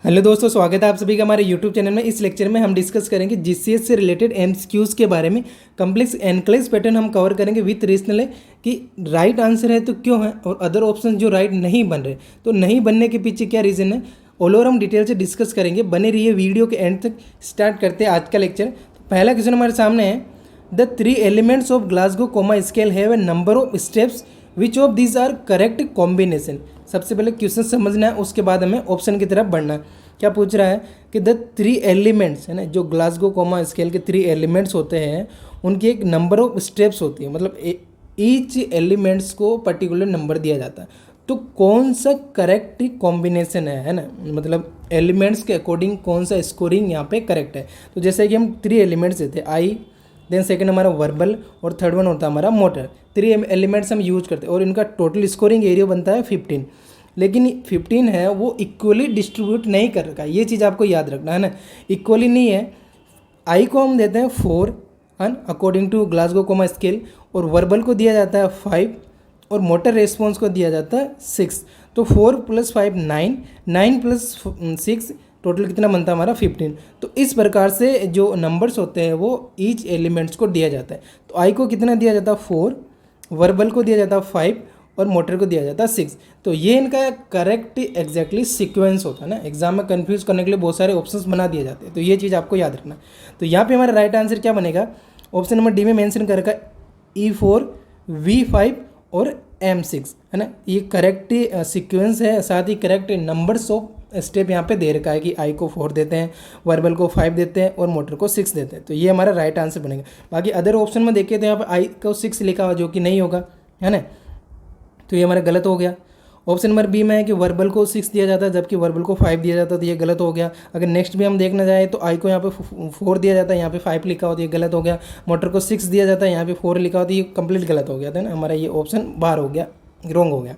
Hello दोस्तों, स्वागत है आप सभी का हमारे यूट्यूब चैनल में। इस लेक्चर में हम डिस्कस करेंगे जीसीएस से रिलेटेड एमसीक्यूज के बारे में। कम्प्लेक्स एनक्लेव पैटर्न हम कवर करेंगे विथ रीजनल है कि राइट आंसर है तो क्यों है, और अदर ऑप्शन जो राइट नहीं बन रहे तो नहीं बनने के पीछे क्या रीज़न है, ऑल ओवर हम डिटेल से डिस्कस करेंगे। बने रहिए वीडियो के एंड तक। स्टार्ट करते हैं आज का लेक्चर। पहला क्वेश्चन हमारे सामने है, the 3 elements of Glasgow coma scale have a number of steps which of these are correct combination. सबसे पहले क्वेश्चन समझना है, उसके बाद हमें ऑप्शन की तरफ बढ़ना है। क्या पूछ रहा है कि द 3 एलिमेंट्स है ना, जो ग्लासगो कोमा स्केल के 3 एलिमेंट्स होते हैं उनकी एक नंबर ऑफ स्टेप्स होती है, मतलब ईच एलिमेंट्स को पर्टिकुलर नंबर दिया जाता है। तो कौन सा करेक्ट कॉम्बिनेशन है ना, मतलब एलिमेंट्स के अकॉर्डिंग कौन सा स्कोरिंग यहाँ पे करेक्ट है। तो जैसे कि हम 3 एलिमेंट्स देते हैं, आई, देन सेकंड हमारा वर्बल और थर्ड वन होता है हमारा मोटर। 3 एलिमेंट्स हम यूज करते हैं और इनका टोटल स्कोरिंग एरिया बनता है 15। लेकिन 15 है वो इक्वली डिस्ट्रीब्यूट नहीं कर रखा, ये चीज़ आपको याद रखना है ना, इक्वली नहीं है। आई को हम देते हैं 4 according to Glasgow coma scale, और वर्बल को दिया जाता है 5 और मोटर रेस्पॉन्स को दिया जाता है 6। तो 4 + 5 9, 9 + 6 टोटल कितना बनता है हमारा 15। तो इस प्रकार से जो नंबर्स होते हैं वो ईच एलिमेंट्स को दिया जाता है। तो आई को कितना दिया जाता है 4, वर्बल को दिया जाता है 5 और मोटर को दिया जाता है 6। तो ये इनका करेक्ट एग्जैक्टली सीक्वेंस होता है ना। एग्जाम में कंफ्यूज करने के लिए बहुत सारे ऑप्शंस बना दिए जाते हैं, तो ये चीज़ आपको याद रखना। तो यहाँ पे हमारा राइट आंसर क्या बनेगा, ऑप्शन नंबर डी में मेंशन कर रखा E4, V5 और M6 है ना। ये करेक्ट सीक्वेंस है, साथ ही करेक्ट नंबर्स ऑफ स्टेप यहाँ पे दे रखा है कि आई को 4 देते हैं, वर्बल को 5 देते हैं और मोटर को 6 देते हैं। तो ये हमारा राइट आंसर बनेगा। बाकी अदर ऑप्शन में देखे तो यहाँ पे आई को 6 लिखा हुआ, जो कि नहीं होगा, है ना। तो ये हमारा गलत हो गया। ऑप्शन नंबर बी में है कि वर्बल को 6 दिया जाता है जबकि वर्बल को 5 दिया जाता है, तो ये गलत हो गया। अगर नेक्स्ट भी हम देखना जाए तो आई को यहाँ पे 4 दिया जाता है, यहाँ पे 5 लिखा होता है, ये गलत हो गया। मोटर को 6 दिया जाता है, यहाँ पे 4 लिखा होता है, ये कंप्लीट गलत हो गया था ना, हमारा ये ऑप्शन बाहर हो गया, रॉन्ग हो गया।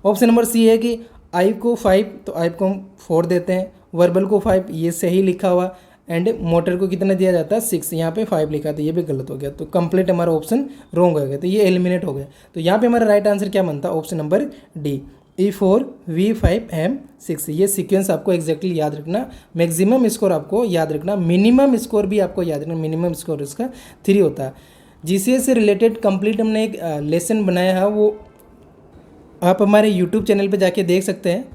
ऑप्शन नंबर सी है कि आई को 5 तो आई को हम 4 देते हैं, वर्बल को 5 ये सही लिखा हुआ, एंड मोटर को कितना दिया जाता है 6, यहाँ पे 5 लिखा था, ये भी गलत हो गया। तो कंप्लीट हमारा ऑप्शन रॉन्ग हो गया, तो ये एलिमिनेट हो गया। तो यहाँ पे हमारा राइट आंसर क्या बनता है, option number D, E4, V5, M6। ये सीक्वेंस आपको एग्जैक्टली याद रखना। मैक्सिमम स्कोर आपको याद रखना, मिनिमम स्कोर भी आपको याद रखना। मिनिमम स्कोर इसका 3 होता है। जीसीएस से रिलेटेड कंप्लीट हमने एक लेसन बनाया है, वो आप हमारे यूट्यूब चैनल पे जाके देख सकते हैं।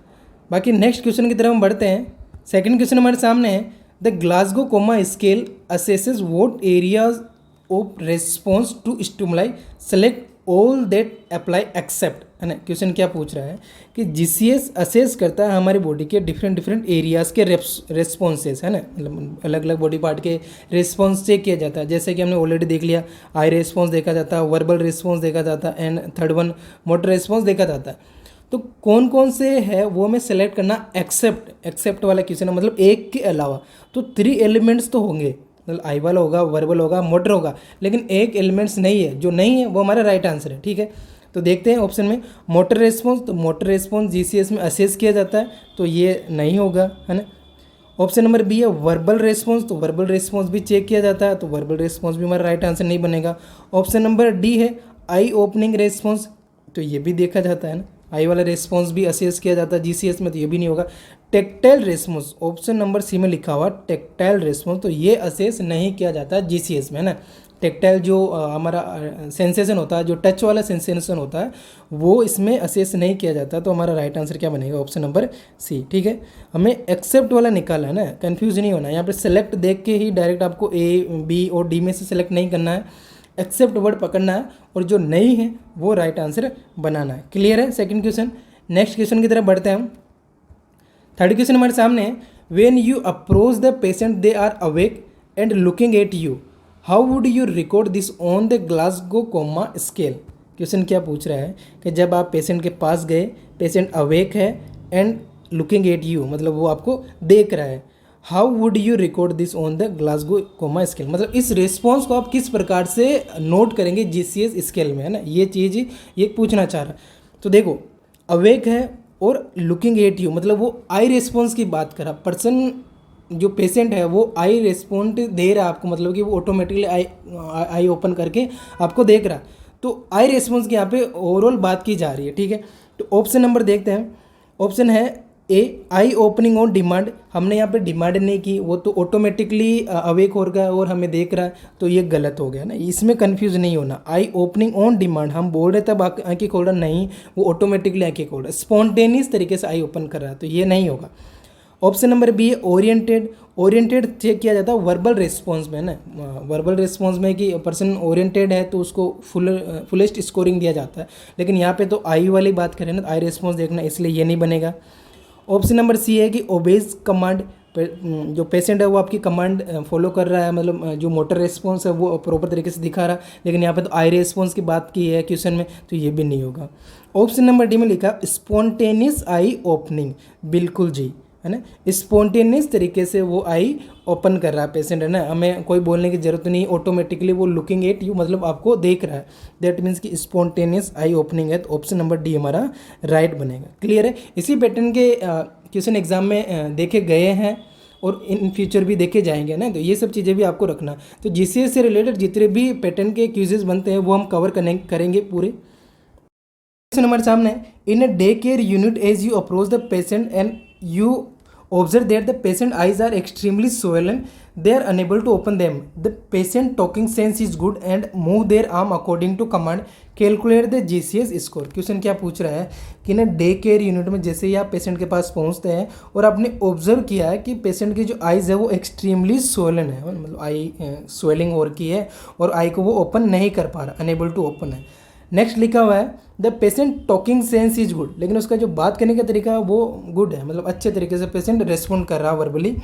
बाकी नेक्स्ट क्वेश्चन की तरफ हम बढ़ते हैं। सेकंड क्वेश्चन हमारे सामने है, the Glasgow coma scale assesses what areas of response to stimuli, select all that apply except, है ना। क्वेश्चन क्या पूछ रहा है कि जीसीएस असेस करता है हमारी बॉडी के डिफरेंट एरियाज़ के रेस्पॉन्सेस, है ना, मतलब अलग अलग बॉडी पार्ट के रेस्पॉन्स चेक किया जाता है। जैसे कि हमने ऑलरेडी देख लिया, आई रेस्पॉन्स देखा जाता है, वर्बल रेस्पॉन्स देखा जाता है, and third one motor response देखा जाता है। तो कौन कौन से है वो हमें सेलेक्ट करना, एक्सेप्ट वाला क्वेश्चन है, मतलब एक के अलावा। तो 3 एलिमेंट्स तो होंगे, मतलब आई वाला होगा, वर्बल होगा, मोटर होगा, लेकिन एक एलिमेंट्स नहीं है, जो नहीं है वो हमारा राइट आंसर है। ठीक है, तो देखते हैं ऑप्शन में मोटर रेस्पॉन्स। तो मोटर रेस्पॉन्स जीसीएस में असेस किया जाता है, तो ये नहीं होगा, है ना। ऑप्शन नंबर बी है वर्बल रेस्पॉन्स, तो वर्बल रेस्पॉन्स भी चेक किया जाता है, तो वर्बल रेस्पॉन्स भी हमारा राइट आंसर नहीं बनेगा। ऑप्शन नंबर डी है आई ओपनिंग रेस्पॉन्स, तो ये भी देखा जाता है ना, आई वाला रेस्पॉन्स भी असेस किया जाता है जीसीएस में, तो ये भी नहीं होगा। Tactile response, option number C में लिखा हुआ टेक्टाइल रेस्पॉन्स, तो ये असेस नहीं किया जाता जीसीएस में, है ना। टेक्टाइल जो हमारा सेंसेशन होता है, जो टच वाला सेंसेशन होता है, वो इसमें असेस नहीं किया जाता। तो हमारा राइट आंसर क्या बनेगा, ऑप्शन नंबर सी। ठीक है, हमें एक्सेप्ट वाला निकाला है ना, कंफ्यूज नहीं होना। यहाँ पे सेलेक्ट देख के ही डायरेक्ट आपको ए, बी और डी में से सेलेक्ट नहीं करना है, एक्सेप्ट वर्ड पकड़ना है और जो नहीं है वो राइट आंसर बनाना है। क्लियर है सेकंड क्वेश्चन। नेक्स्ट क्वेश्चन की तरफ बढ़ते हैं हम। थर्ड क्वेश्चन हमारे सामने है, when you approach the patient they are awake and looking at you, how would you record this on the Glasgow coma scale. Question क्या पूछ रहा है कि जब आप पेशेंट के पास गए, पेशेंट अवेक है एंड लुकिंग एट यू, मतलब वो आपको देख रहा है, how would you record this on the Glasgow coma scale, मतलब इस रिस्पॉन्स को आप किस प्रकार से नोट करेंगे जीसीएस स्केल में, है ना। ये चीज़ ये पूछना चाह रहा है। तो देखो, अवेक है और लुकिंग एट यू, मतलब वो आई रिस्पॉन्स की बात कर रहा, पर्सन जो पेशेंट है वो आई रिस्पॉन्ड दे रहा है आपको, मतलब कि वो ऑटोमेटिकली आई ओपन करके आपको देख रहा। तो आई रिस्पॉन्स की यहाँ पे ओवरऑल बात की जा रही है। ठीक है, तो ऑप्शन नंबर देखते हैं। ऑप्शन है ए आई ओपनिंग ऑन डिमांड, हमने यहाँ पे डिमांड नहीं की, वो तो ऑटोमेटिकली अवेक हो गया और हमें देख रहा है, तो ये गलत हो गया ना, इसमें कंफ्यूज नहीं होना। आई ओपनिंग ऑन डिमांड हम बोल रहे तब आंखें खोल रहा, नहीं, वो ऑटोमेटिकली आंखें खोल रहा है, स्पॉन्टेनियस तरीके से आई ओपन कर रहा है, तो ये नहीं होगा। ऑप्शन नंबर बी है ओरिएंटेड। ओरिएंटेड चेक किया जाता है वर्बल रिस्पॉन्स में ना, वर्बल रिस्पॉन्स में कि पर्सन ओरिएंटेड है तो उसको फुलेस्ट स्कोरिंग दिया जाता है, लेकिन यहाँ पे तो आई वाली बात करें ना, आई रिस्पॉन्स देखना, इसलिए ये नहीं बनेगा। ऑप्शन नंबर सी है कि ओबेज कमांड, जो पेशेंट है वो आपकी कमांड फॉलो कर रहा है, मतलब जो मोटर रिस्पॉन्स है वो प्रॉपर तरीके से दिखा रहा है, लेकिन यहाँ पे तो आई रिस्पॉन्स की बात की है क्वेश्चन में, तो ये भी नहीं होगा। ऑप्शन नंबर डी में लिखा स्पॉन्टेनियस आई ओपनिंग, बिल्कुल जी, है ना, स्पॉन्टेनियस तरीके से वो आई ओपन कर रहा है पेशेंट, है ना, हमें कोई बोलने की जरूरत नहीं, ऑटोमेटिकली वो लुकिंग एट यू, मतलब आपको देख रहा है, दैट मीन्स कि स्पॉन्टेनियस आई ओपनिंग है, तो ऑप्शन नंबर डी हमारा राइट बनेगा। क्लियर है, इसी पैटर्न के क्वेश्चन एग्जाम में देखे गए हैं और इन फ्यूचर भी देखे जाएंगे ना, तो ये सब चीज़ें भी आपको रखना। तो जीसीएस से रिलेटेड जितने भी पैटर्न के क्विजेज बनते हैं वो हम कवर करेंगे पूरे। क्वेश्चन नंबर सामने, in a day care unit as you approach the patient and you observe that the patient eyes are extremely swollen, they are unable to open them, the patient talking sense is good and move their arm according to command, calculate the GCS score। Question क्या पूछ रहा है कि ना day care unit में जैसे ही आप patient के पास पहुंचते हैं और आपने ऑब्जर्व किया है कि पेशेंट की जो आइज़ है वो एक्सट्रीमली स्वोलन है, मतलब आई स्वेलिंग हो रखी है और आई को वो ओपन नहीं कर पा रहा, अनेबल टू ओपन है। नेक्स्ट लिखा हुआ है the patient talking sense is good, लेकिन उसका जो बात करने का तरीका है वो गुड है, मतलब अच्छे तरीके से पेशेंट रेस्पॉन्ड कर रहा है verbally,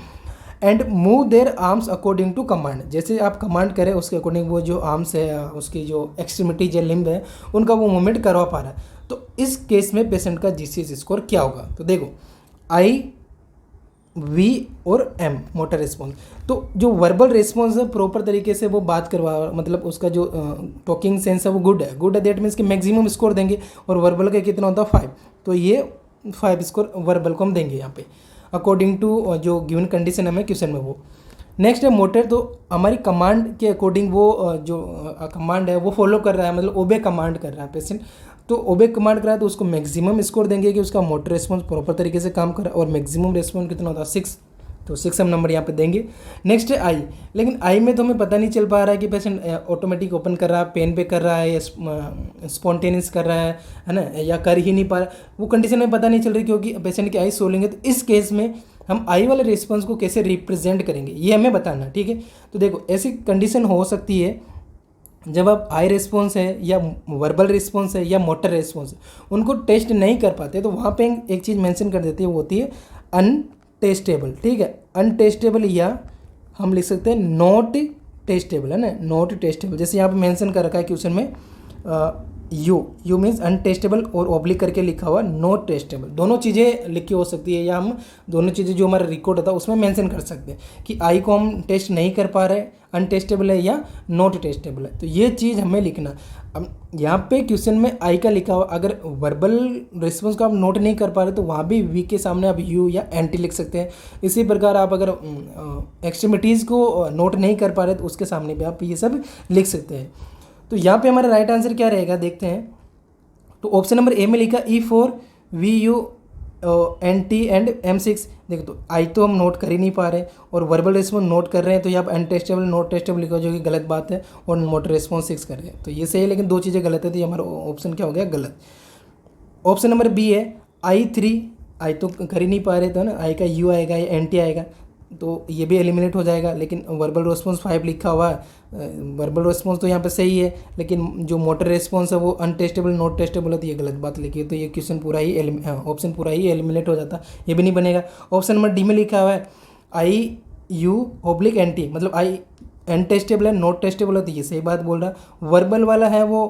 and move their arms according to command, जैसे आप कमांड करें उसके अकॉर्डिंग वो जो आर्म्स है, उसकी जो एक्सट्रीमिटीज है, लिम्ब है, उनका वो मूवमेंट करवा पा रहा है। तो इस केस में पेशेंट का जीसीएस स्कोर क्या होगा, तो देखो आई वी और एम मोटर रिस्पॉन्स, तो जो वर्बल रिस्पॉन्स है प्रॉपर तरीके से वो बात करवा, मतलब उसका जो टॉकिंग सेंस है वो गुड है, दैट मीन्स कि मैक्सिमम स्कोर देंगे, और वर्बल का कितना होता है 5, तो ये 5 स्कोर वर्बल को हम देंगे यहाँ पे अकॉर्डिंग टू जो गिवन कंडीशन हमें क्वेश्चन में वो। नेक्स्ट है मोटर, तो हमारी कमांड के अकॉर्डिंग वो जो कमांड है वो फॉलो कर रहा है, मतलब ओबे कमांड कर रहा है पेशेंट, तो ओबे कमांड कर रहा है तो उसको मैक्सिमम स्कोर देंगे कि उसका मोटर रिस्पॉन्स प्रॉपर तरीके से काम कर रहा है, और मैक्सिमम रिस्पॉन्स कितना होता है 6, तो 6 हम नंबर यहाँ पे देंगे। नेक्स्ट है आई, लेकिन आई में तो हमें पता नहीं चल पा रहा है कि पेशेंट ऑटोमेटिक ओपन कर रहा है, पेन पे कर रहा है, या स्पॉन्टेनियस कर रहा है ना, या कर ही नहीं पा रहा, वो कंडीशन में पता नहीं चल रही क्योंकि पेशेंट की आई सोलिंग है। तो इस केस में हम आई वाले रिस्पॉन्स को कैसे रिप्रेजेंट करेंगे ये हमें बताना, ठीक है। तो देखो ऐसी कंडीशन हो सकती है जब आप आई रिस्पॉन्स है या वर्बल रिस्पॉन्स है या मोटर रिस्पॉन्स है उनको टेस्ट नहीं कर पाते, तो वहाँ पे एक चीज़ मेंशन कर देती है, वो होती है अनटेस्टेबल, ठीक है, अनटेस्टेबल, या हम लिख सकते हैं नॉट टेस्टेबल, है ना, नॉट टेस्टेबल, जैसे यहाँ पे मेंशन कर रखा है क्वेश्चन में यू मीन्स अनटेस्टेबल और ऑब्लिक करके लिखा हुआ नॉट टेस्टेबल, दोनों चीज़ें लिखी हो सकती है, या हम दोनों चीज़ें जो हमारा रिकॉर्ड होता है उसमें मेंशन कर सकते हैं कि आई को हम टेस्ट नहीं कर पा रहे, अनटेस्टेबल है या नॉट टेस्टेबल है, तो ये चीज़ हमें लिखना। अब यहाँ पे क्वेश्चन में आई का लिखा हुआ, अगर वर्बल रिस्पॉन्स को आप नोट नहीं कर पा रहे तो वहाँ भी वी के सामने आप यू या एंटी लिख सकते हैं। इसी प्रकार आप अगर एक्सट्रीमिटीज़ को नोट नहीं कर पा रहे तो उसके सामने भी आप ये सब लिख सकते हैं। तो यहाँ पे हमारा राइट आंसर क्या रहेगा देखते हैं। तो ऑप्शन नंबर ए में लिखा E four V U N T and M6। देखो तो आई तो हम नोट कर ही नहीं पा रहे और वर्बल रिस्पॉन्स नोट कर रहे हैं, तो यहाँ पर अनटेस्टेबल नोट टेस्टेबल लिखा जो कि गलत बात है, और मोटर रिस्पॉन्स 6 कर रहे हैं, तो ये सही है, लेकिन दो चीज़ें गलत है, तो ये हमारा ऑप्शन क्या हो गया गलत। ऑप्शन नंबर बी है I3, आई तो कर ही नहीं पा रहे, तो ना आई का यू आएगा या एन टी आएगा, तो ये भी एलिमिनेट हो जाएगा। लेकिन वर्बल रिस्पॉन्स 5 लिखा हुआ है, वर्बल रिस्पॉन्स तो यहाँ पे सही है, लेकिन जो मोटर रिस्पॉन्स है वो अनटेस्टेबल नॉट टेस्टेबल है, तो ये गलत बात लिखी है, तो ये क्वेश्चन पूरा ही ऑप्शन पूरा ही एलिमिनेट हो जाता, ये भी नहीं बनेगा। ऑप्शन नंबर डी में लिखा हुआ है आई यू ऑब्लिक एन टी, मतलब आई अनटेस्टेबल है नॉट टेस्टेबल है, तो ये सही बात बोल रहा है। वर्बल वाला है वो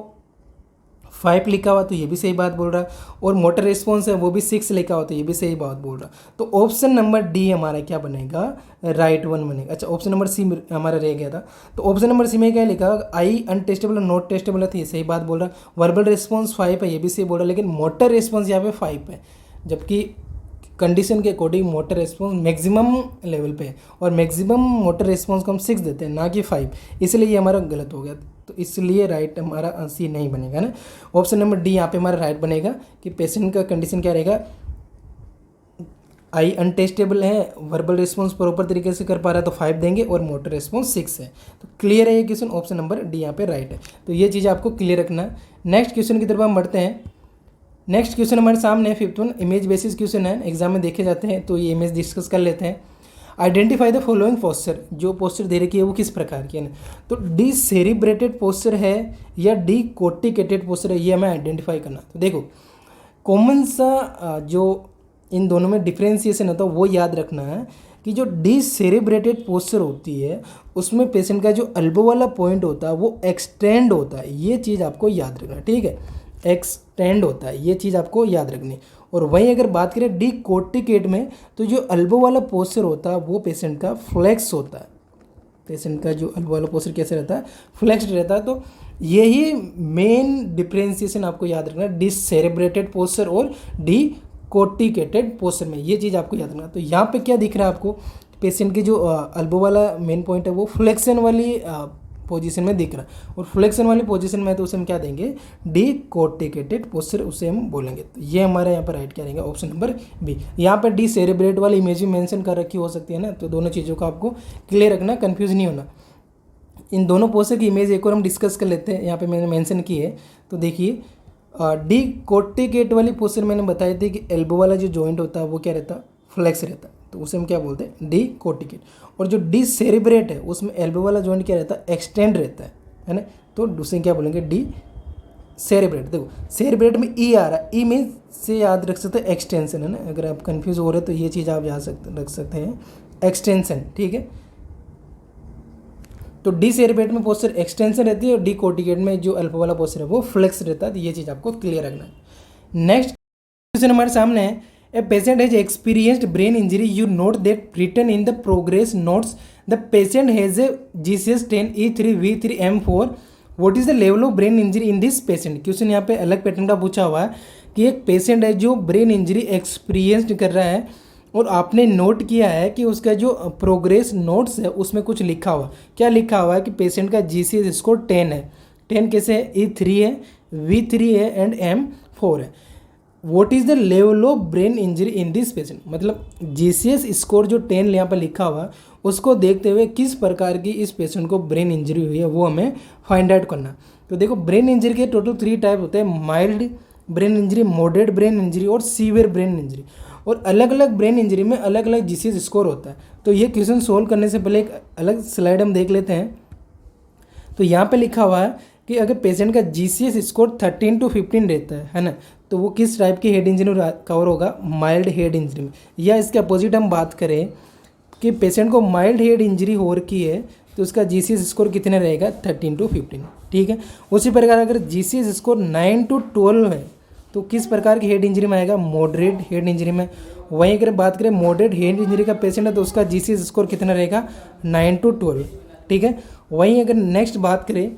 5 लिखा हुआ, तो ये भी सही बात बोल रहा है, और मोटर रिस्पॉन्स है वो भी 6 लिखा हुआ, तो ये भी सही बात बोल रहा है। तो ऑप्शन नंबर डी हमारा क्या बनेगा, राइट वन बनेगा। अच्छा, ऑप्शन नंबर सी हमारा रह गया था, तो ऑप्शन नंबर सी में क्या लिखा, आई अनटेस्टेबल और नॉट टेस्टेबल है, तो ये सही बात बोल रहा है। वर्बल रिस्पॉन्स 5 है, ये भी सही बोल रहा है, लेकिन मोटर रिस्पॉन्स यहाँ पे 5 है, जबकि कंडीशन के according motor response maximum level पे है, और मैक्सिमम मोटर रिस्पॉन्स को हम 6 देते हैं ना कि 5, इसलिए ये हमारा गलत हो गया, तो इसलिए राइट हमारा सी नहीं बनेगा ना। ऑप्शन नंबर डी यहाँ पे हमारा राइट बनेगा कि पेशेंट का कंडीशन क्या रहेगा, आई अनटेस्टेबल है, वर्बल रिस्पॉन्स प्रॉपर तरीके से कर पा रहा है तो 5 देंगे और मोटर रिस्पॉन्स 6 है। तो क्लियर है ये क्वेश्चन, ऑप्शन नंबर डी यहाँ पे राइट है। तो ये चीज़ आपको क्लियर रखना है। नेक्स्ट क्वेश्चन की तरफ हम बढ़ते हैं। नेक्स्ट क्वेश्चन हमारे सामने है 5th one, image basis question है, एग्जाम में देखे जाते हैं, तो ये इमेज डिस्कस कर लेते हैं। आइडेंटिफाई द फॉलोइंग पोस्चर, जो पोस्चर दे रखी है वो किस प्रकार की है ना, तो डी सेरिब्रेटेड पोस्चर है या डी कोर्टिकेटेड पोस्चर है, ये हमें आइडेंटिफाई करना। तो देखो कॉमन सा जो इन दोनों में डिफ्रेंसिएशन होता है वो याद रखना है कि जो डी सेरिब्रेटेड पोस्चर होती है उसमें पेशेंट का जो एल्बो वाला पॉइंट होता है वो एक्सटेंड होता है, ये चीज़ आपको याद रखना, ठीक है, एक्सटेंड होता है, ये चीज़ आपको याद रखनी। और वहीं अगर बात करें डी कोर्टिकेट में, तो जो एल्बो वाला पोस्चर होता है वो पेशेंट का फ्लेक्स होता है, पेशेंट का जो एल्बो वाला पोस्चर कैसे रहता है, फ्लेक्स्ड रहता है। तो यही मेन डिफ्रेंसिएशन आपको याद रखना है डी सेरिब्रेटेड पोस्चर और डी कोर्टिकेटेड पोस्चर में, ये चीज़ आपको याद रखना। तो यहाँ पे क्या दिख रहा है आपको, पेशेंट की जो एल्बो वाला मेन पॉइंट है वो फ्लेक्शन वाली पोजीशन में दिख रहा है, और फ्लेक्शन वाली पोजीशन में तो उसे हम क्या देंगे, डी कोर्टिकेटेड पोस्चर उसे हम बोलेंगे। तो ये हमारे यहाँ पर राइट क्या रहेगा, ऑप्शन नंबर बी। यहाँ पर डी सेरिब्रेट वाली इमेज भी मेंशन कर रखी हो सकती है ना, तो दोनों चीज़ों का आपको क्लियर रखना, कंफ्यूज नहीं होना। इन दोनों पोस्चर की इमेज एक और हम डिस्कस कर लेते हैं, यहाँ पे मैंने मेंशन की है। तो देखिए डी कोर्टिकेट वाली पोस्चर मैंने बताई थी कि एल्बो वाला जो जॉइंट होता है वो क्या रहता है, फ्लेक्स रहता है, तो उसे हम क्या बोलते हैं, डी कोर्टिकेट। और जो डी सेरिब्रेट है उसमें एल्बो वाला जॉइंट क्या रहता है, एक्सटेंड रहता है ना, तो उसे क्या बोलेंगे, डी सेरिब्रेट। देखो सेरिब्रेट में ई आ रहा है, ई में से याद रख सकते हैं एक्सटेंशन, है ना, अगर आप कंफ्यूज हो रहे हैं तो ये चीज़ आप याद रख सकते हैं, एक्सटेंशन, ठीक है। तो डी सेरिब्रेट में पोस्चर एक्सटेंशन रहती है और डी कोर्टिकेट में जो एल्बो वाला पोस्चर है वो फ्लेक्स रहता है, तो ये चीज़ आपको क्लियर रखना है। नेक्स्ट क्वेश्चन हमारे सामने है, a patient has experienced brain injury, you note that written in the progress notes the patient has a GCS 10 E3 V3 M4, what is the level of brain injury in this patient. Question यहाँ पे अलग pattern का पूछा हुआ है कि एक patient है जो ब्रेन इंजरी एक्सपीरियंस्ड कर रहा है और आपने नोट किया है कि उसका जो प्रोग्रेस नोट्स है उसमें कुछ लिखा हुआ, क्या लिखा हुआ है कि पेशेंट का GCS स्कोर 10 है, 10 कैसे है, E3 है, V3 है एंड M4 है। What is the level of brain injury in this patient, मतलब GCS स्कोर जो 10 यहाँ पर लिखा हुआ उसको देखते हुए किस प्रकार की इस पेशेंट को ब्रेन इंजरी हुई है वो हमें फाइंड आउट करना। तो देखो ब्रेन इंजरी के टोटल 3 टाइप होते हैं, mild brain injury, moderate brain injury और सीवियर ब्रेन इंजरी, और अलग अलग ब्रेन इंजरी में अलग अलग GCS स्कोर होता है। तो ये क्वेश्चन सोल्व करने से पहले एक अलग स्लाइड हम देख लेते हैं। तो यहाँ पे लिखा हुआ है कि अगर पेशेंट का GCS स्कोर 13 to 15 रहता है ना, तो वो किस टाइप की हेड इंजरी में कवर होगा, माइल्ड हेड इंजरी में। या इसके अपोजिट हम बात करें कि पेशेंट को माइल्ड हेड इंजरी हो रखी है तो उसका GCS स्कोर कितना रहेगा, 13 to 15, ठीक है। उसी प्रकार अगर GCS स्कोर 9 to 12 है तो किस प्रकार की हेड इंजरी में आएगा, मॉडरेट हेड इंजरी में। वहीं अगर बात करें मॉडरेट हेड इंजरी का पेशेंट है तो उसका GCS स्कोर कितना रहेगा, 9 to 12, ठीक है। वहीं अगर नेक्स्ट बात करें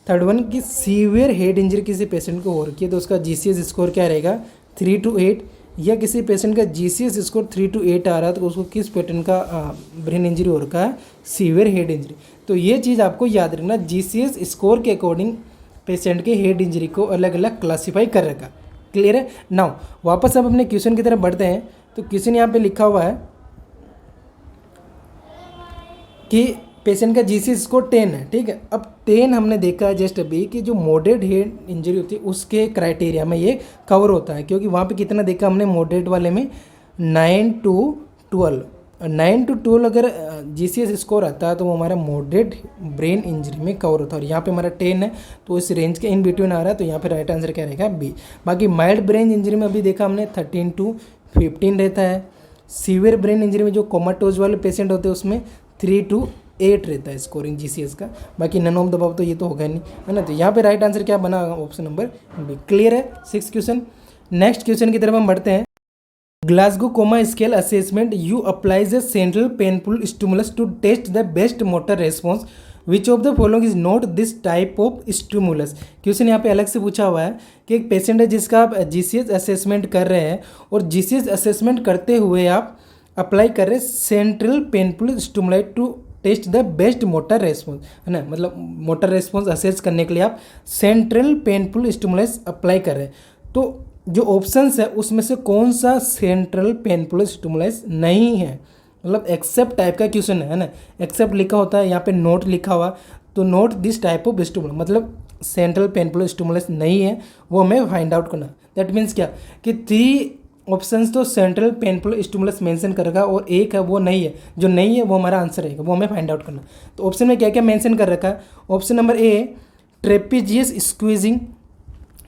थर्ड वन की सीवियर हेड इंजरी किसी पेशेंट को हो रखी है तो उसका GCS स्कोर क्या रहेगा, 3 to 8, या किसी पेशेंट का GCS स्कोर 3 to 8 आ रहा है तो उसको किस पैटर्न का ब्रेन इंजरी हो रखा है, सीवियर हेड इंजरी। तो ये चीज़ आपको याद रखना, GCS स्कोर के अकॉर्डिंग पेशेंट के हेड इंजरी को अलग अलग क्लासीफाई कर रखा, क्लियर है। नाउ वापस अब अपने क्वेश्चन की तरफ बढ़ते हैं। तो क्वेश्चन यहाँ पे लिखा हुआ है कि पेशेंट का GCS स्कोर 10 है, ठीक है। अब 10 हमने देखा है जस्ट अभी कि जो मॉडरेट हेड इंजरी होती है उसके क्राइटेरिया में ये कवर होता है, क्योंकि वहाँ पे कितना देखा हमने मॉडरेट वाले में 9 to 12, 9 to 12 अगर GCS स्कोर आता है तो वो हमारा मॉडरेट ब्रेन इंजरी में कवर होता है, और यहाँ पे हमारा 10 है तो इस रेंज के इन बिटवीन आ रहा है, तो यहाँ पे राइट आंसर क्या रहेगा, बी। बाकी माइल्ड ब्रेन इंजरी में अभी देखा हमने 13 to 15 रहता है। सीवियर ब्रेन इंजरी में जो कोमाटोज वाले पेशेंट होते हैं उसमें 3 to 8 रहता है स्कोरिंग GCS का। बाकी नन ऑफ द अबव तो ये तो होगा नहीं, है ना। तो यहाँ पे राइट आंसर क्या बना, ऑप्शन नंबर बी, क्लियर है। 6 क्वेश्चन। नेक्स्ट क्वेश्चन की तरफ हम बढ़ते हैं। Glasgow coma scale assessment, you applies a central painful stimulus to test the best motor response, which of the following is not this type of stimulus. Question यहाँ पे अलग से पूछा हुआ है कि एक पेशेंट है जिसका आप GCS असेसमेंट कर रहे हैं और GCS असेसमेंट करते हुए आप अप्लाई कर रहे हैं central painful stimuli to test the best motor response, है ना। मतलब मोटर रेस्पॉन्स असेस करने के लिए आप सेंट्रल पेनफुल स्टिमुलस अप्लाई कर रहे हैं। तो जो ऑप्शंस है उसमें से कौन सा सेंट्रल पेनफुल स्टिमुलस नहीं है, मतलब एक्सेप्ट टाइप का क्वेश्चन है ना। एक्सेप्ट लिखा होता है, यहाँ पे नोट लिखा हुआ, तो note this type of stimulus, मतलब सेंट्रल पेनफुल स्टिमुलस नहीं है, वो हमें फाइंड आउट करना। दैट मीन्स क्या कि 3 ऑप्शंस तो सेंट्रल पेनफुल स्टिमुलस मेंशन करेगा और एक है वो नहीं है, जो नहीं है वो हमारा आंसर रहेगा, वो हमें फाइंड आउट करना। तो ऑप्शन में क्या क्या मेंशन कर रखा है, option number A trapezius squeezing,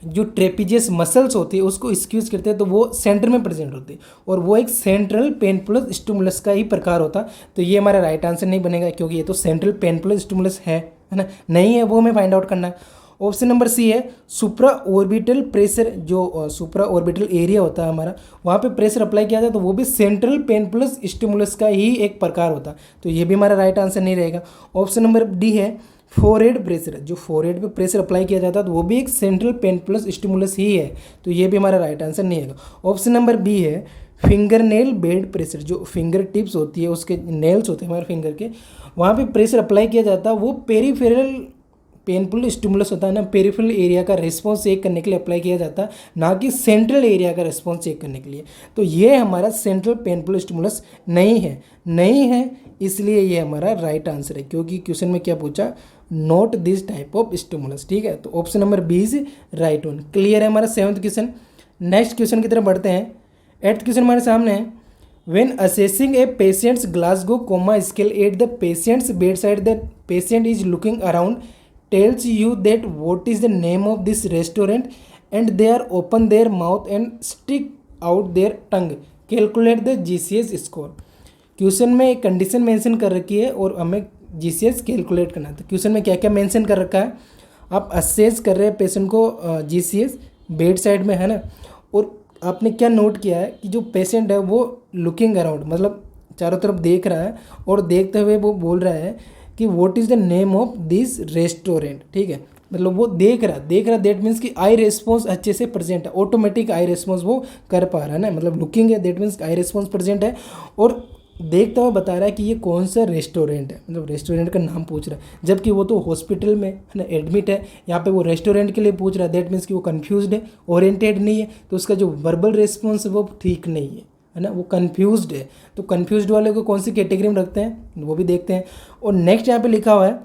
जो ट्रेपीजियस मसल्स होती है उसको स्क्वीज करते हैं तो वो सेंटर में प्रेजेंट होती है और वो एक सेंट्रल पेनफुल स्टिमुलस का ही प्रकार होता। तो ये हमारा राइट आंसर नहीं बनेगा क्योंकि ये तो सेंट्रल पेनफुल स्टिमुलस है ना, नहीं है, वो हमें फाइंड आउट करना है। ऑप्शन नंबर सी है सुप्रा ऑर्बिटल प्रेशर, जो सुप्रा ऑर्बिटल एरिया होता है हमारा, वहाँ पे प्रेशर अप्लाई किया जाए तो वो भी सेंट्रल पेनफुल स्टिमुलस का ही एक प्रकार होता है, तो ये भी हमारा राइट आंसर नहीं रहेगा। ऑप्शन नंबर डी है फोरहेड प्रेशर, जो फोरहेड पे प्रेशर अप्लाई किया जाता है तो वो भी एक सेंट्रल पेनफुल स्टिमुलस ही है, तो ये भी हमारा राइट आंसर नहीं है। ऑप्शन नंबर बी है फिंगर नेल बेड प्रेशर, जो फिंगर टिप्स होती है उसके नेल्स होते हैं हमारे फिंगर के, वहाँ पे प्रेशर अप्लाई किया जाता है, वो पेरीफेरल पेनफुल स्टिमुलस होता है ना, पेरिफेरल एरिया का रिस्पॉन्स चेक करने के लिए अप्लाई किया जाता है, ना कि सेंट्रल एरिया का रिस्पॉन्स चेक करने के लिए। तो ये हमारा सेंट्रल पेनफुल स्टिमुलस नहीं है, नहीं है, इसलिए ये हमारा राइट आंसर है, क्योंकि क्वेश्चन में क्या पूछा, note this type of stimulus, ठीक है। तो option number B is right one. Clear है हमारा 7th क्वेश्चन। नेक्स्ट क्वेश्चन की तरफ बढ़ते हैं। 8th क्वेश्चन हमारे सामने है, when assessing a patient's Glasgow coma scale at the patient's bedside, the patient is looking around, tells you that what is the name of this restaurant, and they are open their mouth and stick out their tongue, calculate the GCS score। Question में एक condition mention कर रखी है और हमें GCS calculate करना है। तो क्वेश्चन में क्या क्या मेंशन कर रखा है, आप असेस कर रहे हैं पेशेंट को GCS बेड साइड में, है ना, और आपने क्या नोट किया है कि जो पेशेंट है वो लुकिंग अराउंड, मतलब चारों तरफ देख रहा है और देखते हुए वो बोल रहा है कि what is the name of this restaurant, ठीक है, मतलब वो देख रहा, दैट मीन्स कि आई रिस्पॉन्स अच्छे से प्रेजेंट है, ऑटोमेटिक आई रिस्पॉन्स वो कर पा रहा है ना, मतलब लुकिंग है, that means I response present है, और देखता हुआ बता रहा है कि ये कौन सा रेस्टोरेंट है, मतलब रेस्टोरेंट का नाम पूछ रहा है, जबकि वो तो हॉस्पिटल में है ना एडमिट है, यहाँ पे वो रेस्टोरेंट के लिए पूछ रहा है, दैट मीन्स कि वो कंफ्यूज्ड है, ओरिएंटेड नहीं है, तो उसका जो वर्बल रिस्पॉन्स है वो ठीक नहीं है ना, वो कंफ्यूज्ड है। तो कंफ्यूज्ड वाले को कौन सी कैटेगरी में रखते हैं वो भी देखते हैं। और नेक्स्ट यहाँ पे लिखा हुआ है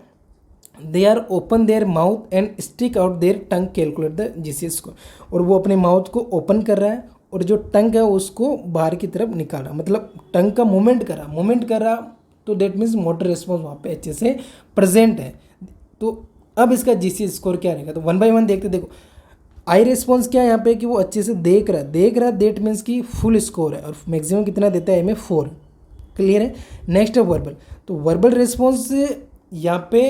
they are open their mouth and stick out their tongue calculate the GCS को, और वो अपने माउथ को ओपन कर रहा है और जो टंग है उसको बाहर की तरफ निकाल रहा, मतलब टंग का मूवमेंट कर रहा, तो डेट मीन्स मोटर रिस्पॉन्स वहाँ पे अच्छे से प्रेजेंट है। तो अब इसका GCS स्कोर क्या रहेगा, तो 1 बाय 1 देखते। देखो आई रिस्पॉन्स क्या है यहाँ पे कि वो अच्छे से देख रहा, दैट मीन्स कि फुल स्कोर है, और मैक्सिमम कितना देता है हमें 4। क्लियर है। नेक्स्ट है वर्बल, तो वर्बल रिस्पॉन्स यहाँ पे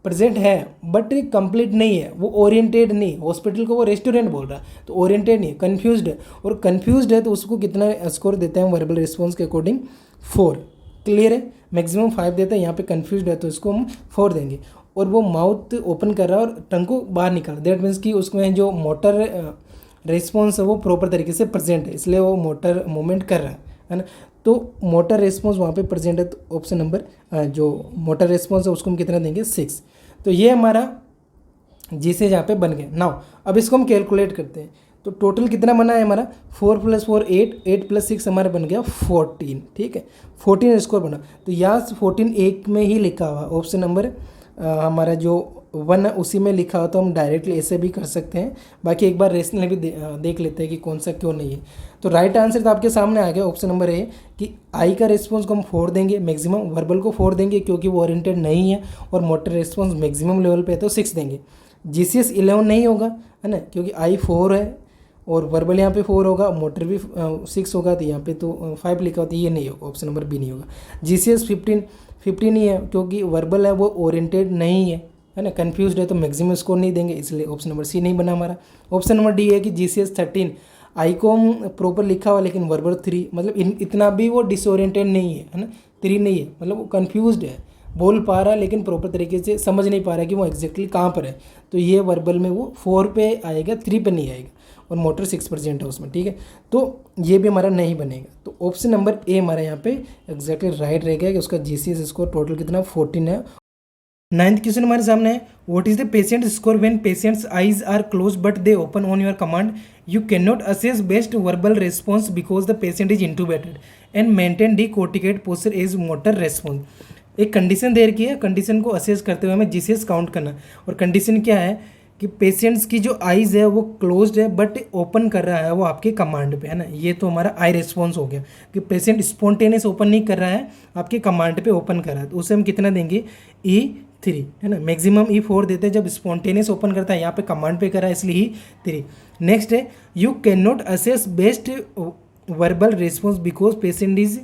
प्रेजेंट है बट कंप्लीट नहीं है, वो ओरिएंटेड नहीं, हॉस्पिटल को वो रेस्टोरेंट बोल रहा है तो ओरिएंटेड नहीं, कंफ्यूज्ड है, और कंफ्यूज्ड है तो उसको कितना स्कोर देते हैं वर्बल रिस्पॉन्स के अकॉर्डिंग 4। क्लियर है, मैक्सिमम 5 देता है, यहाँ पे कंफ्यूज्ड है तो इसको हम 4 देंगे। और वो माउथ ओपन कर रहा है और टंग को बाहर निकाल, दैट मीन्स कि उसमें जो मोटर रिस्पॉन्स है वो प्रॉपर तरीके से प्रेजेंट है, इसलिए वो मोटर मूवमेंट कर रहा है ना। तो मोटर रिस्पॉन्स वहाँ पे प्रेजेंट है, तो ऑप्शन नंबर जो मोटर रिस्पॉन्स है उसको हम कितना देंगे 6। तो ये हमारा GCS यहाँ पे बन गया। नाउ अब इसको हम कैलकुलेट करते हैं, तो टोटल कितना बना है हमारा 4 + 4 8, 8 + 6 हमारा बन गया 14, ठीक है, 14 स्कोर बना। तो यहाँ 14 एक में ही लिखा हुआ, ऑप्शन नंबर हमारा जो 1 है उसी में लिखा हुआ, तो हम डायरेक्टली ऐसे भी कर सकते हैं, बाकी एक बार रेशनल भी देख लेते हैं कि कौन सा क्यों नहीं है। तो राइट आंसर तो आपके सामने आ गया, ऑप्शन नंबर ए कि आई का रिस्पॉन्स को हम 4 देंगे मैक्सिमम, वर्बल को 4 देंगे क्योंकि वो ओरिएंटेड नहीं है, और मोटर रिस्पॉन्स मैक्सिमम लेवल पे है तो 6 देंगे। GCS 11 नहीं होगा, है ना, क्योंकि आई 4 है और वर्बल यहाँ पे 4 होगा, मोटर भी 6 होगा, तो यहाँ पे तो 5 लिखा होता है, ये नहीं होगा, ऑप्शन नंबर बी नहीं होगा। GCS 15 ही है क्योंकि वर्बल है वो ओरिएंटेड नहीं है ना, कंफ्यूज्ड है तो मैक्सिमम स्कोर नहीं देंगे, इसलिए ऑप्शन नंबर सी नहीं बना हमारा। ऑप्शन नंबर डी है कि GCS 13 आई को हम प्रॉपर लिखा हुआ लेकिन वर्बल 3, मतलब इतना भी वो डिसोरिएंटेड नहीं है ना, 3 नहीं है, मतलब वो कंफ्यूज्ड है, बोल पा रहा है लेकिन प्रॉपर तरीके से समझ नहीं पा रहा है कि वो एग्जैक्टली कहाँ पर है, तो ये वर्बल में वो 4 पे आएगा, 3 पे नहीं आएगा, और मोटर 6% है उसमें, ठीक है, तो ये भी हमारा नहीं बनेगा। तो ऑप्शन नंबर ए हमारा यहाँ पे एग्जैक्टली राइट रहेगा कि उसका GCS स्कोर टोटल कितना 14 है। नाइन्थ क्वेश्चन हमारे सामने है, what is the patient score when patients eyes are close but they open on your command, you can not assess best verbal response because the patient is intubated and maintain decorticate posture as motor response. एक condition दे रखी है, condition को assess करते हुए हमें GCS count करना, और कंडीशन क्या है कि पेशेंट्स की जो आईज है वो क्लोज्ड है बट ओपन कर रहा है वो आपके कमांड पे, है ना। ये तो हमारा आई रिस्पॉन्स हो गया कि पेशेंट स्पॉन्टेनियस ओपन नहीं कर रहा है, आपके कमांड पे ओपन कर रहा है, तो उसे हम कितना देंगे E3, है ना। मैक्सिमम E4 देते हैं जब स्पॉन्टेनियस ओपन करता है, यहाँ पे कमांड पे कर रहा है इसलिए E3। नेक्स्ट है, you can not assess best verbal response because patient is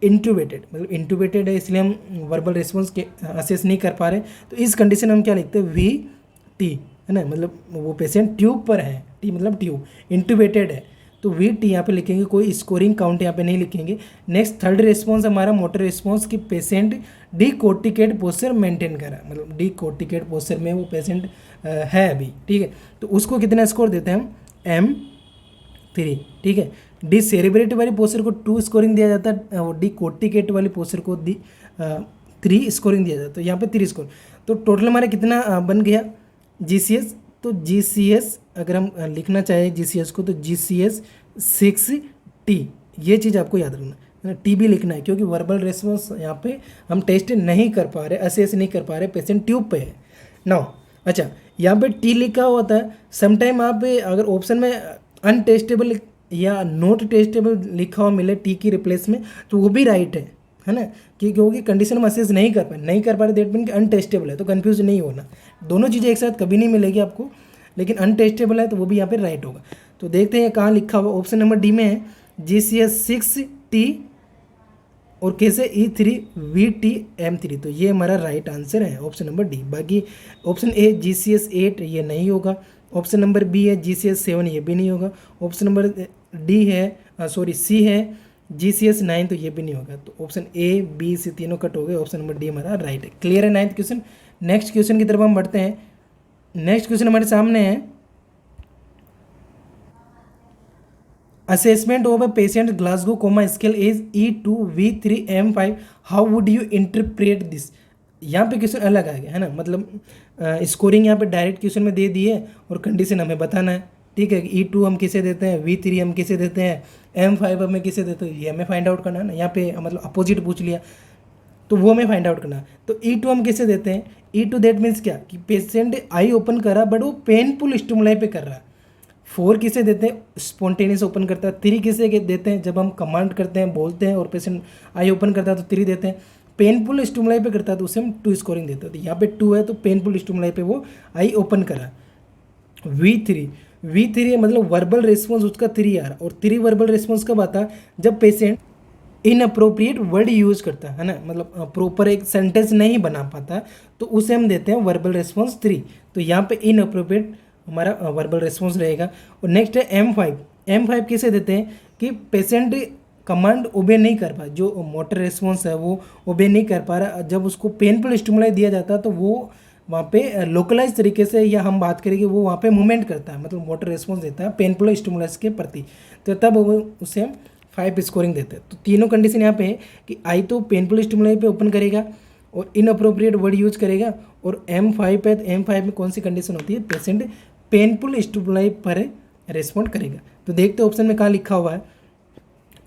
intubated, मतलब इंटूबेटेड है इसलिए हम वर्बल रिस्पॉन्स के असेस नहीं कर पा रहे, तो इस कंडीशन में हम क्या लिखते हैं VT, है ना, मतलब वो पेशेंट ट्यूब पर है, टी मतलब ट्यूब, इंटूबेटेड है तो VT यहाँ पे लिखेंगे, कोई स्कोरिंग काउंट यहाँ पे नहीं लिखेंगे। नेक्स्ट थर्ड रिस्पॉन्स हमारा मोटर रिस्पॉन्स कि पेशेंट डी कोर्टिकेट पोस्चर मेंटेन करा, मतलब डी कोर्टिकेट पोस्चर में वो पेशेंट है अभी, ठीक है, तो उसको कितना स्कोर देते हैं हम M3, ठीक है। डी सेरेब्रेट वाली पोस्चर को 2 स्कोरिंग दिया जाता है और डी कोर्टिकेट वाली पोस्चर को 3 स्कोरिंग दिया जाता है, तो यहाँ पे 3 स्कोर, तो टोटल हमारा कितना बन गया GCS। तो GCS अगर हम लिखना चाहें GCS को तो GCS 6T, ये चीज़ आपको याद रखना है ना, टी भी लिखना है क्योंकि वर्बल रेस्पॉन्स यहाँ पे हम टेस्ट नहीं कर पा रहे, असेस नहीं कर पा रहे, पेशेंट ट्यूब पे है ना। अच्छा, यहाँ पे टी लिखा होता है, समटाइम आप अगर ऑप्शन में अनटेस्टेबल या नॉट टेस्टेबल लिखा हुआ मिले टी की रिप्लेस में तो वो भी राइट है ना, क्योंकि कंडीशन में असेस नहीं कर पा रहे दैट मीन अनटेस्टेबल है, तो कंफ्यूज नहीं होना, दोनों चीज़ें एक साथ कभी नहीं मिलेगी आपको, लेकिन अनटेस्टेबल है तो वो भी यहाँ पे राइट होगा। तो देखते हैं कहाँ लिखा हुआ, ऑप्शन नंबर डी में है GCS 6T और कैसे E3 VT M3, तो ये हमारा राइट आंसर है ऑप्शन नंबर डी। बाकी ऑप्शन ए GCS 8 ये नहीं होगा, ऑप्शन नंबर बी है GCS 7 ये भी नहीं होगा, ऑप्शन नंबर डी है सी है GCS 9 तो ये भी नहीं होगा, तो ऑप्शन A B C तीनों कट हो गए, ऑप्शन नंबर डी हमारा राइट है। क्लियर है 9th क्वेश्चन। नेक्स्ट क्वेश्चन की तरफ हम बढ़ते हैं। नेक्स्ट क्वेश्चन हमारे सामने है, assessment of a patient Glasgow coma scale is E2 V3 M5, how would you interpret this. यहाँ पे क्वेश्चन अलग आ गया है ना, मतलब स्कोरिंग यहाँ पे डायरेक्ट क्वेश्चन में दे दी है और कंडीशन हमें बताना है, ठीक है। E2 हम किसे देते हैं, V3 हम किसे देते हैं, M5 हमें किसे देते हैं, ये हमें फाइंड आउट करना है ना। यहाँ पे मतलब अपोजिट पूछ लिया तो वो हमें फाइंड आउट करना है। तो E2 हम किसे देते हैं, E2 दैट मीन्स क्या कि पेशेंट आई ओपन कर रहा बट वो पेनफुल स्टिमुलाई पे कर रहा है। 4 किसे देते हैं, स्पॉन्टेनियस ओपन करता है। 3 किसे देते हैं, जब हम कमांड करते हैं बोलते हैं और पेशेंट आई ओपन करता है तो 3 देते हैं। पेनफुल स्टिमुलाई पे करता है तो उसे हम 2 स्कोरिंग देते हैं, तो यहाँ पे 2 है तो पेनफुल स्टिमुलाई पे वो आई ओपन करा। V3 मतलब वर्बल रिस्पॉन्स उसका 3 आ रहा, और 3 वर्बल रिस्पॉन्स कब आता, जब पेशेंट इनअप्रोप्रिएट वर्ड यूज करता है ना, मतलब प्रॉपर एक सेंटेंस नहीं बना पाता, तो उसे हम देते हैं वर्बल रिस्पॉन्स 3, तो यहाँ पे इनअप्रोप्रिएट हमारा वर्बल रिस्पॉन्स रहेगा। और नेक्स्ट है M5 किसे देते हैं कि पेशेंट कमांड ओबे नहीं कर पा, जो मोटर रिस्पॉन्स है वो ओबे नहीं कर पा रहा, जब उसको पेनफुल स्टिमुलाई दिया जाता है तो वो वहाँ पे लोकलाइज तरीके से, या हम बात करेंगे वो वहाँ पे मूवमेंट करता है, मतलब मोटर रिस्पॉन्स देता है पेनफुल स्टिमुलस के प्रति, तो तब उसे हम 5 स्कोरिंग देते हैं। तो तीनों कंडीशन यहाँ पे है कि आई तो पेनफुल स्टिमुलाई पे ओपन करेगा और इनअप्रोप्रिएट वर्ड यूज करेगा, और M5 है तो M5 में कौन सी कंडीशन होती है, पेशेंट पेनफुल स्टिमुलाई पर रिस्पॉन्ड करेगा। तो देखते ऑप्शन में कहाँ लिखा हुआ है,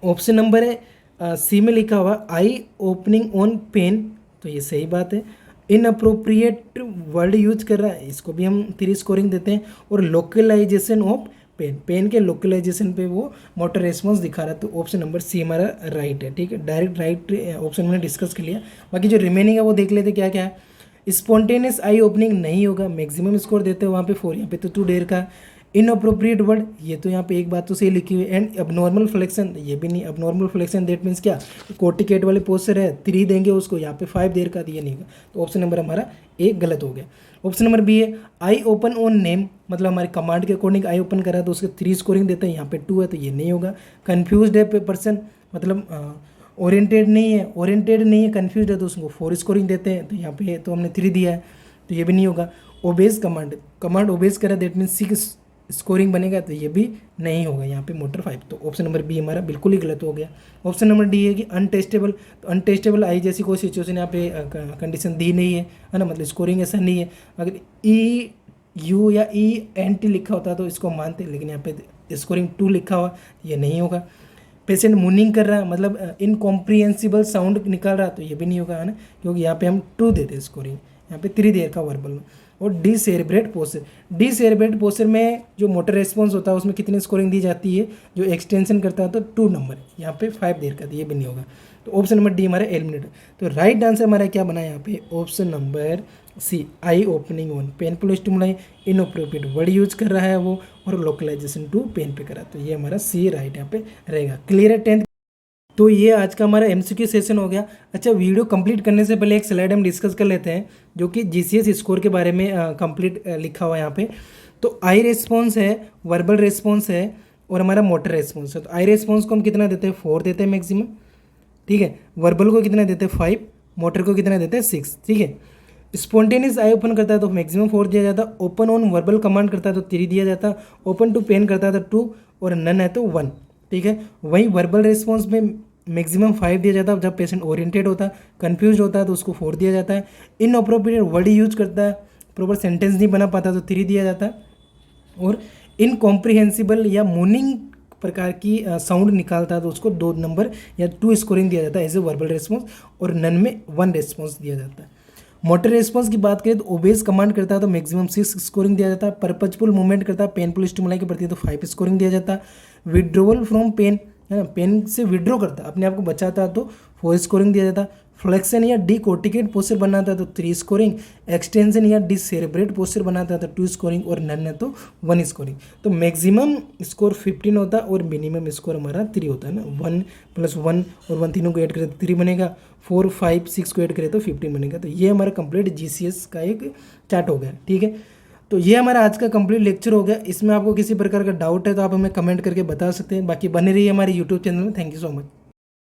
ऑप्शन नंबर है सी में लिखा हुआ आई ओपनिंग ऑन पेन, तो ये सही बात है। इनअप्रोप्रिएट वर्ड यूज कर रहा है, इसको भी हम 3 स्कोरिंग देते हैं। और लोकलाइजेशन ऑफ पेन के लोकलाइजेशन पे वो मोटर रिस्पॉन्स दिखा रहा है, तो ऑप्शन नंबर सी हमारा राइट है, ठीक है। डायरेक्ट राइट ऑप्शन हमने डिस्कस कर लिया, बाकी जो रिमेनिंग है वो देख लेते क्या क्या है। स्पॉन्टेनियस आई ओपनिंग नहीं होगा, मैक्सिमम स्कोर देते हैं वहाँ पे 4, यहाँ पे तो 2 डेर का। इनअप्रोप्रिएट वर्ड, ये तो यहाँ पे एक बात तो सही लिखी हुई है। एंड अबनॉर्मल फ्लेक्शन, ये भी नहीं, अबनॉर्मल फ्लेक्शन दैट मीन्स क्या, कोर्टिकेट वाले पोस्चर है 3 देंगे उसको, यहाँ पे 5 देर का दिया नहीं होगा, तो ऑप्शन नंबर हमारा ए गलत हो गया। ऑप्शन नंबर बी है आई ओपन ऑन नेम, मतलब हमारे कमांड के अकॉर्डिंग आई ओपन करा तो उसके 3 स्कोरिंग देते हैं, यहाँ पे 2 है तो ये नहीं होगा। कन्फ्यूज्ड है पर्सन, मतलब ओरिएंटेड नहीं है, कन्फ्यूज है तो उसको 4 स्कोरिंग देते हैं, तो यहाँ पे तो हमने 3 दिया है, तो ये भी नहीं होगा। ओबेज कमांड ओबेज करा दैट मीन्स स्कोरिंग बनेगा तो ये भी नहीं होगा यहाँ पे मोटर 5। तो ऑप्शन नंबर बी हमारा बिल्कुल ही गलत हो गया। ऑप्शन नंबर डी है कि अनटेस्टेबल। तो अनटेस्टेबल आई जैसी कोई सिचुएशन यहाँ पे कंडीशन दी नहीं है ना, मतलब स्कोरिंग ऐसा नहीं है। अगर ई यू या ई एन टी लिखा होता तो इसको मानते, लेकिन यहाँ पे स्कोरिंग 2 लिखा हुआ, ये नहीं होगा। पेशेंट मूनिंग कर रहा है, मतलब इनकॉम्प्रिहेंसिबल साउंड निकाल रहा है, तो ये भी नहीं होगा, है ना, क्योंकि यहाँ पे हम 2 देते हैं स्कोरिंग, यहाँ पे 3 देर का वर्बल में। और D cerebrate posture. D cerebrate posture में जो मोटर रेस्पॉन्स होता है उसमें कितनी स्कोरिंग दी जाती है, जो एक्सटेंशन करता है तो 2 नंबर, यहाँ पे 5 देर का, तो ये भी नहीं होगा। तो ऑप्शन नंबर डी हमारा एलिमिनेट। तो राइट आंसर हमारा क्या बना यहाँ पे, option number C, eye opening on painful stimuli, inappropriate word use कर रहा है वो, और लोकलाइजेशन टू पेन पे करा, तो ये हमारा सी राइट यहाँ पे रहेगा। क्लियर है 10th। तो ये आज का हमारा एमसीक्यू सेशन हो गया। अच्छा, वीडियो कंप्लीट करने से पहले एक स्लाइड हम डिस्कस कर लेते हैं, जो कि जीसीएस स्कोर के बारे में कंप्लीट लिखा हुआ है यहाँ पे। तो आई रेस्पॉन्स है, वर्बल रेस्पॉन्स है, और हमारा मोटर रेस्पॉन्स है। तो आई रेस्पॉन्स को हम कितना देते हैं, 4 देते हैं मैक्सिमम, ठीक है। वर्बल को कितना देते हैं, 5। मोटर को कितना देते हैं, 6, ठीक है। स्पॉन्टेनियस आई ओपन करता है तो मैक्सिमम 4 दिया जाता है। ओपन ऑन वर्बल कमांड करता है तो 3 दिया जाता है। ओपन टू पेन करता है तो 2, और नन है तो 1, ठीक है। वहीं वर्बल रिस्पॉन्स में मैक्सिमम 5 दिया जाता है। जब पेशेंट ओरिएंटेड होता है, कंफ्यूज होता है, तो उसको 4 दिया जाता है। इनअप्रोप्रिएट वर्ड यूज करता है, प्रॉपर सेंटेंस नहीं बना पाता तो 3 दिया जाता है। और इनकॉम्प्रिहेंसिबल या मूनिंग प्रकार की साउंड निकालता है तो उसको 2 नंबर या 2 स्कोरिंग दिया जाता है एज ए वर्बल रिस्पॉन्स, और नन में 1 रिस्पॉन्स दिया जाता है। मोटर रिस्पॉन्स की बात करें तो ओबेज कमांड करता है तो मैक्सिमम 6 स्कोरिंग दिया जाता है। पर्पजफुल मूवमेंट करता है, पेनफुल स्टिमुलाई के प्रति तो 5 स्कोरिंग दिया जाता है। विड्रोवल फ्रॉम पेन, है ना, पेन से विड्रॉ करता है, अपने आप को बचाता है तो 4 स्कोरिंग दिया जाता है। फ्लेक्शन या डिकोर्टिकेट पोस्चर बनाता है तो 3 स्कोरिंग। एक्सटेंशन या डिसेरेब्रेट पोस्चर बनाता है तो 2 स्कोरिंग, और नन है तो 1 स्कोरिंग। तो मैक्सिमम स्कोर 15 होता है और मिनिमम स्कोर हमारा 3 होता है ना। 1 + 1 और 1 तीनों को ऐड करें तो 3 बनेगा, 4, 5, 6 को ऐड करें तो 15 बनेगा। तो ये हमारा कंप्लीट जीसीएस का एक चार्ट हो गया, ठीक है। तो ये हमारा आज का कंप्लीट लेक्चर हो गया। इसमें आपको किसी प्रकार का डाउट है तो आप हमें कमेंट करके बता सकते हैं। बाकी बने रहिए हमारे यूट्यूब चैनल में। Thank you so much.